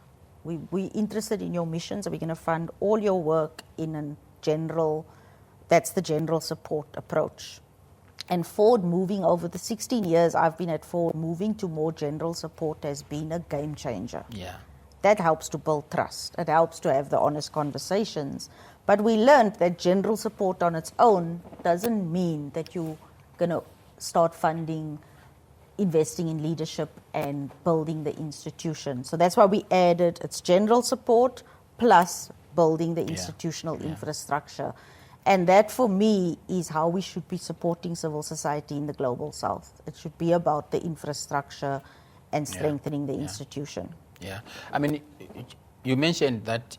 We're interested in your mission, so we're going to fund all your work in a general, that's the general support approach. And Ford, moving over the 16 years I've been at Ford, moving to more general support has been a game changer. Yeah. That helps to build trust. It helps to have the honest conversations. But we learned that general support on its own doesn't mean that you're going to start funding, investing in leadership and building the institution. So that's why we added it's general support plus building the institutional infrastructure. And that, for me, is how we should be supporting civil society in the global South. It should be about the infrastructure and strengthening the institution. Yeah. I mean, you mentioned that,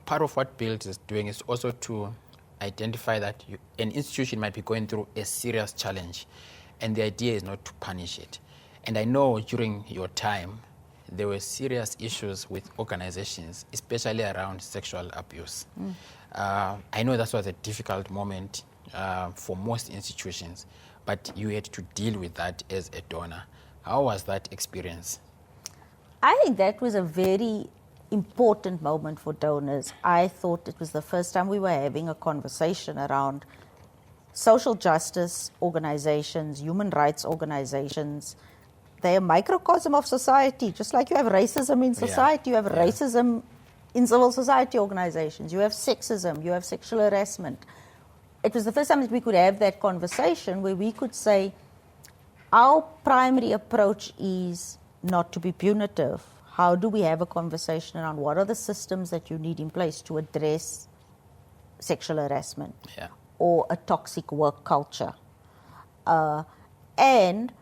part of what BUILD is doing is also to identify that an institution might be going through a serious challenge, and the idea is not to punish it. And I know during your time, there were serious issues with organizations, especially around sexual abuse. I know that was a difficult moment for most institutions, but you had to deal with that as a donor. How was that experience? I think that was a very important moment for donors. I thought it was the first time we were having a conversation around social justice organizations, human rights organizations. They're a microcosm of society, just like you have racism in society, you have racism in civil society organizations, you have sexism, you have sexual harassment. It was the first time that we could have that conversation where we could say, our primary approach is not to be punitive. How do we have a conversation around what are the systems that you need in place to address sexual harassment or a toxic work culture? And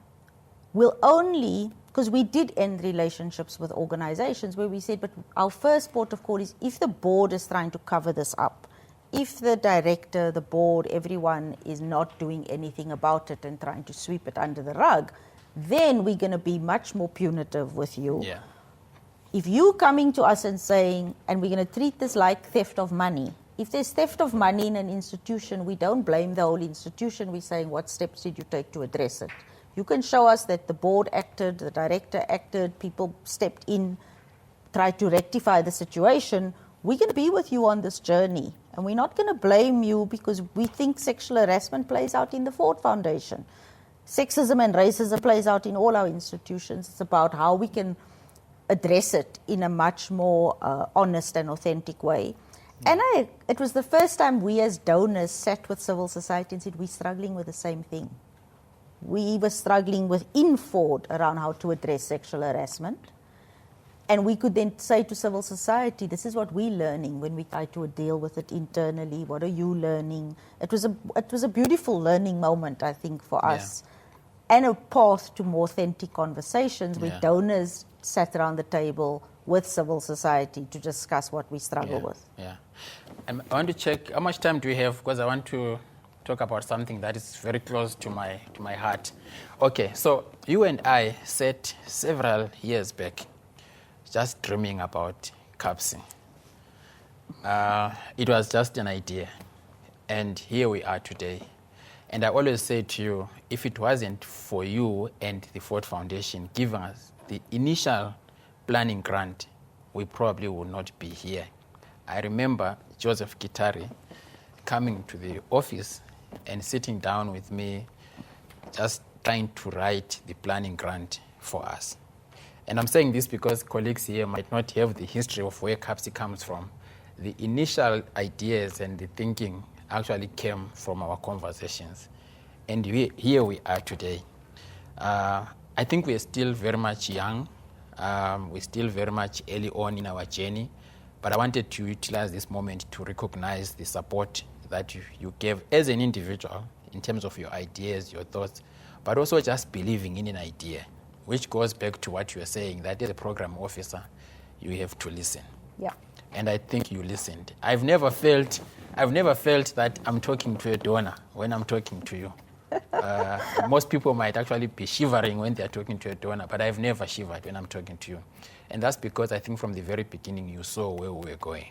we'll only, because we did end relationships with organizations where we said, but our first port of call is if the board is trying to cover this up, if the director, the board, everyone is not doing anything about it and trying to sweep it under the rug, then we're going to be much more punitive with you. Yeah. If you coming to us and saying, and we're going to treat this like theft of money, if there's theft of money in an institution, we don't blame the whole institution. We're saying, what steps did you take to address it? You can show us that the board acted, the director acted, people stepped in, tried to rectify the situation. We're going to be with you on this journey. And we're not going to blame you because we think sexual harassment plays out in the Ford Foundation. Sexism and racism plays out in all our institutions. It's about how we can address it in a much more honest and authentic way. And it was the first time we as donors sat with civil society and said, we're struggling with the same thing. We were struggling within Ford around how to address sexual harassment. And we could then say to civil society, this is what we're learning when we try to deal with it internally. What are you learning? It was a beautiful learning moment, I think, for us. And a path to more authentic conversations where donors sat around the table with civil society to discuss what we struggle with. Yeah. And I want to check, how much time do we have? Because I want to talk about something that is very close to my heart. Okay, so you and I sat several years back just dreaming about CAPSI. It was just an idea. And here we are today. And I always say to you, if it wasn't for you and the Ford Foundation giving us the initial planning grant, we probably would not be here. I remember Joseph Kitari coming to the office and sitting down with me, just trying to write the planning grant for us. And I'm saying this because colleagues here might not have the history of where CAPSI comes from. The initial ideas and the thinking actually came from our conversations. And here we are today. I think we're still very much young. We're still very much early on in our journey. But I wanted to utilize this moment to recognize the support that you gave as an individual in terms of your ideas, your thoughts, but also just believing in an idea, which goes back to what you were saying, that as a program officer, you have to listen. Yeah. And I think you listened. I've never felt that I'm talking to a donor when I'm talking to you. Most people might actually be shivering when they're talking to a donor, but I've never shivered when I'm talking to you. And that's because I think from the very beginning you saw where we were going.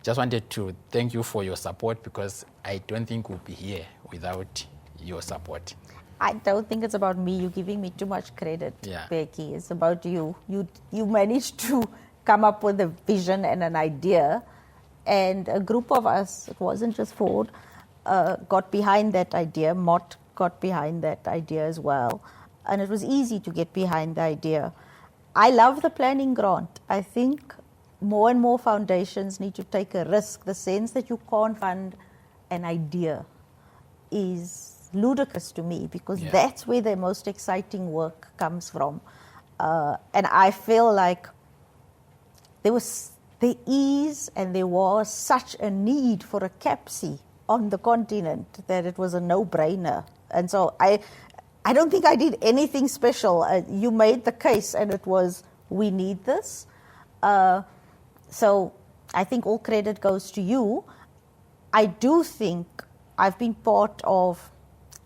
Just wanted to thank you for your support because I don't think we'll be here without your support. I don't think it's about me. You're giving me too much credit, Yeah. Becky. It's about you. You managed to come up with a vision and an idea, and a group of us, it wasn't just Ford, got behind that idea. Mott got behind that idea as well. And it was easy to get behind the idea. I love the planning grant. I think more and more foundations need to take a risk. The sense that you can't fund an idea is ludicrous to me because that's where the most exciting work comes from. And I feel like there is and there was such a need for a CAPSI on the continent that it was a no-brainer. And so I don't think I did anything special. You made the case and it was, we need this. So I think all credit goes to you. I do think I've been part of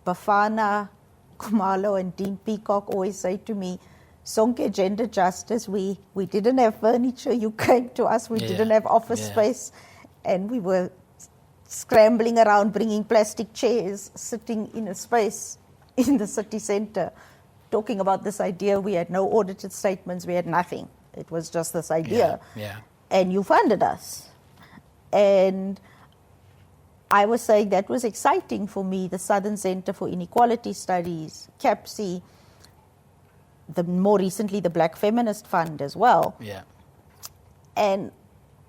Bafana, Kumalo and Dean Peacock always say to me, Sonke Gender Justice, we didn't have furniture, you came to us, we didn't have office space, and we were scrambling around bringing plastic chairs, sitting in a space in the city center, talking about this idea. We had no audited statements, we had nothing. It was just this idea. And you funded us. And I was saying that was exciting for me, the Southern Center for Inequality Studies, CAPSI, more recently the Black Feminist Fund as well. And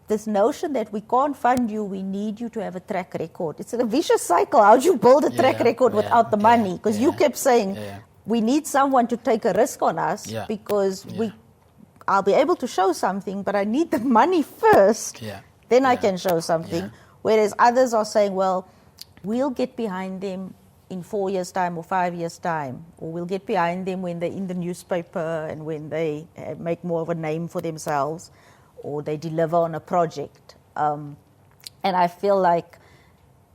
this notion that we can't fund you, we need you to have a track record. It's a vicious cycle. How do you build a track record without the money? Because you kept saying, we need someone to take a risk on us because I'll be able to show something, but I need the money first. Then I can show something. Whereas others are saying, well, we'll get behind them in 4 years' time or 5 years' time, or we'll get behind them when they're in the newspaper and when they make more of a name for themselves, or they deliver on a project. And I feel like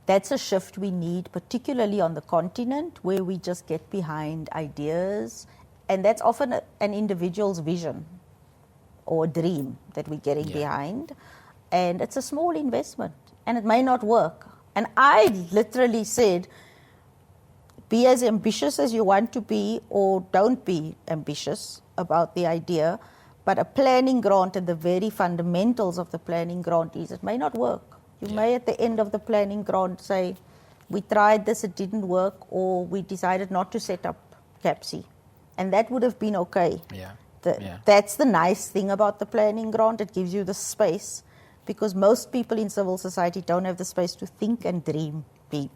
that's a shift we need, particularly on the continent, where we just get behind ideas. And that's often an individual's vision or dream that we're getting behind. And it's a small investment, and it may not work. And I literally said, be as ambitious as you want to be, or don't be ambitious about the idea. But a planning grant, and the very fundamentals of the planning grant is it may not work. You may at the end of the planning grant say, we tried this, it didn't work, or we decided not to set up CAPSI. And that would have been okay. That's the nice thing about the planning grant. It gives you the space, because most people in civil society don't have the space to think and dream big.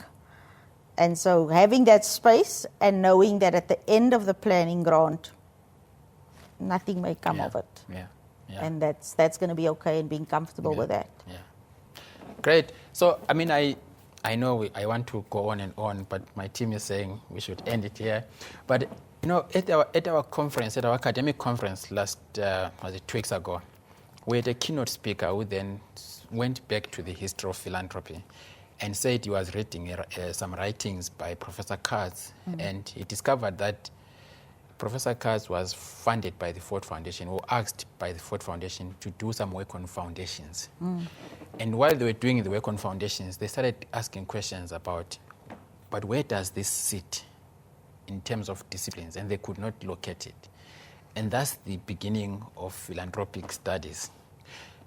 And so having that space and knowing that at the end of the planning grant, nothing may come of it. And that's going to be okay, and being comfortable with that. Great. So, I mean, I know I want to go on and on, but my team is saying we should end it here. But, you know, at our conference, at our academic conference was it 2 weeks ago, we had a keynote speaker who then went back to the history of philanthropy and said he was reading some writings by Professor Katz, and he discovered that Professor Katz was funded by the Ford Foundation, or asked by the Ford Foundation to do some work on foundations. And while they were doing the work on foundations, they started asking questions about, but where does this sit in terms of disciplines? And they could not locate it. And that's the beginning of philanthropic studies.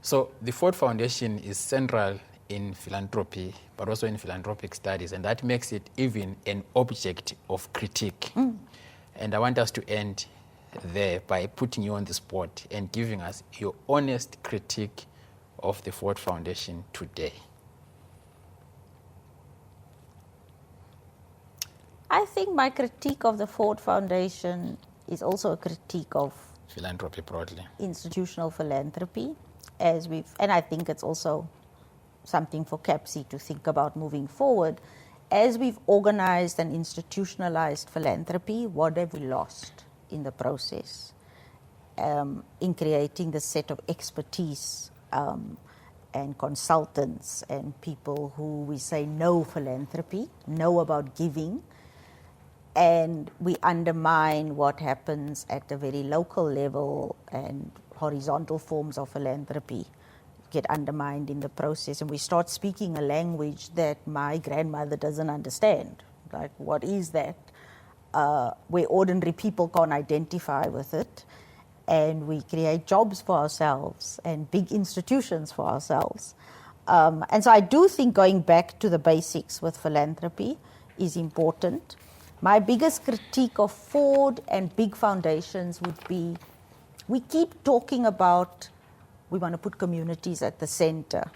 So the Ford Foundation is central in philanthropy, but also in philanthropic studies, and that makes it even an object of critique. And I want us to end there by putting you on the spot and giving us your honest critique of the Ford Foundation today. I think my critique of the Ford Foundation is also a critique of philanthropy broadly, institutional philanthropy, and I think it's also something for CAPSI to think about moving forward. As we've organized and institutionalized philanthropy, what have we lost in the process in creating the set of expertise and consultants and people who we say know philanthropy, know about giving, and we undermine what happens at the very local level, and horizontal forms of philanthropy get undermined in the process, and we start speaking a language that my grandmother doesn't understand. Like, what is that? Where ordinary people can't identify with it, and we create jobs for ourselves and big institutions for ourselves. And so I do think going back to the basics with philanthropy is important. My biggest critique of Ford and big foundations would be, we keep talking about we want to put communities at the center,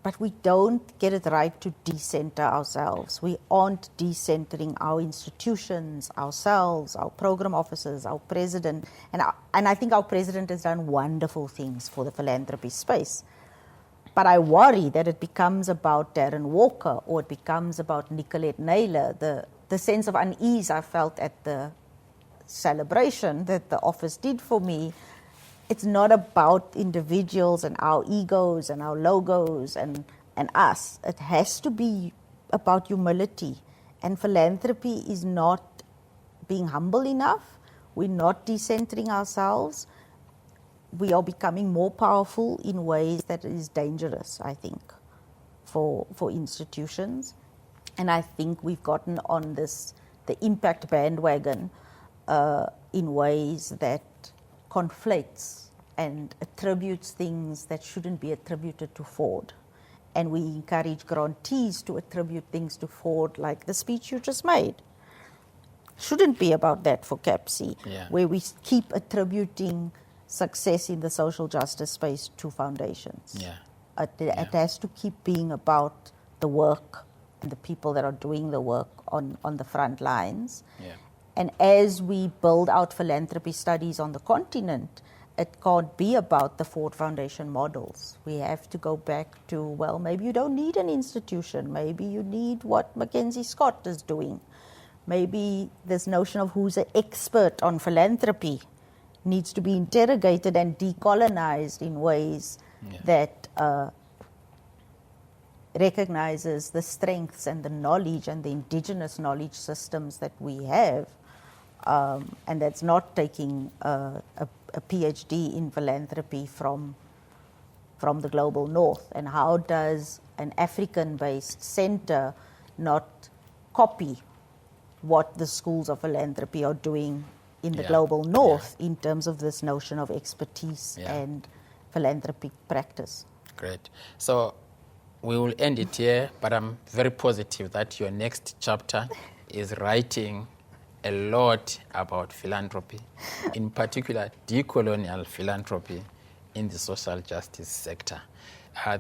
but we don't get it right to decenter ourselves. We aren't decentering our institutions, ourselves, our program officers, our president. And I think our president has done wonderful things for the philanthropy space. But I worry that it becomes about Darren Walker, or it becomes about Nicolette Naylor. The sense of unease I felt at the celebration that the office did for me, it's not about individuals and our egos and our logos and us. It has to be about humility. And philanthropy is not being humble enough. We're not decentering ourselves. We are becoming more powerful in ways that is dangerous, I think, for institutions. And I think we've gotten on the impact bandwagon in ways that conflates and attributes things that shouldn't be attributed to Ford. And we encourage grantees to attribute things to Ford, like the speech you just made. Shouldn't be about that for CAPSI, where we keep attributing success in the social justice space to foundations. It has to keep being about the work and the people that are doing the work on the front lines. And as we build out philanthropy studies on the continent, it can't be about the Ford Foundation models. We have to go back to, well, maybe you don't need an institution. Maybe you need what Mackenzie Scott is doing. Maybe this notion of who's an expert on philanthropy needs to be interrogated and decolonized in ways that recognizes the strengths and the knowledge and the indigenous knowledge systems that we have. And that's not taking a PhD in philanthropy from the global north. And how does an African-based center not copy what the schools of philanthropy are doing in the global north in terms of this notion of expertise and philanthropic practice? Great. So we will end it here, but I'm very positive that your next chapter is writing a lot about philanthropy, in particular decolonial philanthropy in the social justice sector.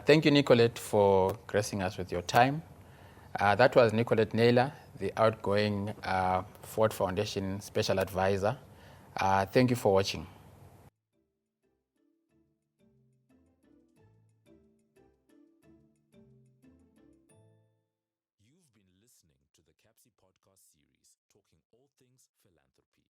Thank you, Nicolette, for gracing us with your time. That was Nicolette Naylor, the outgoing Ford Foundation Special Advisor. Thank you for watching. You've been listening to the CAPSI podcast series, talking all things philanthropy.